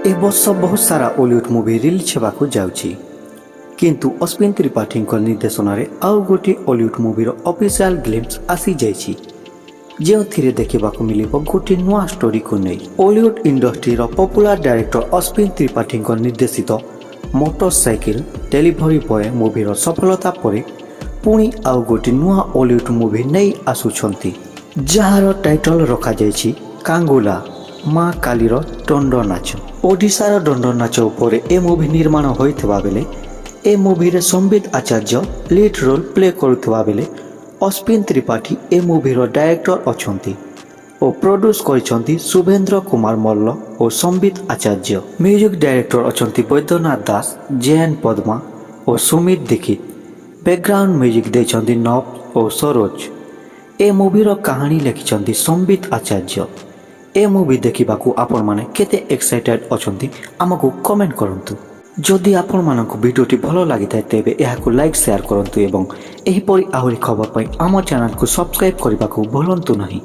ए वर्ष बहुत सारा हॉलीवुड मूवी रिलीज होगाकू जाउची किंतु अश्विन त्रिपाठी निर्देशन में आउ गोटे हॉलीवुड मूवीर ऑफिशियल ग्लिम्स आसी जाइछि जो देखा मिल गोटे नुआ स्टोरी को नहीं हॉलीवुड इंडस्ट्रीर पॉपुलर डायरेक्टर अश्विन त्रिपाठी निर्देशित मोटरसाइकिल डेलीवरी बॉय मूवीर सफलता पर पुणी आउ गोटे नुआ हॉलीवुड मूवी नहीं आसुछंती जार टाइटल रखा जाइछि कांगुला माँ कालीर दंड नाच। ओडिशार दंड नाच उपर ए मूवी निर्माण होइथिबा बेले ए मूवी रे संबित आचार्य लीड रोल प्ले करुथिबा बेले अश्विन त्रिपाठी ए मूवीर डायरेक्टर अछंती और प्रोड्यूस करिसंती शुभेंद्र कुमार मल्ल और संबित आचार्य। म्यूजिक डायरेक्टर अछंती वैद्यनाथ दास, जैन पद्मा और सुमित दीक्षित। बैकग्राउंड म्यूजिक देछंती नव और सरोज। ए मूवीर कहानी लिखिसंती संबित आचार्य। ए मूवी देखिबाकू आपण माने केते एक्साइटेड अछंती आमको कमेंट करंतु। जदि आपण मानकु वीडियोटी भलो लागिथाय तेबे एहाकू लाइक शेयर करंतु एवं एही परि आहुरी खबर पई आम चैनल को सब्सक्राइब करबाकू भूलंतु नहीं।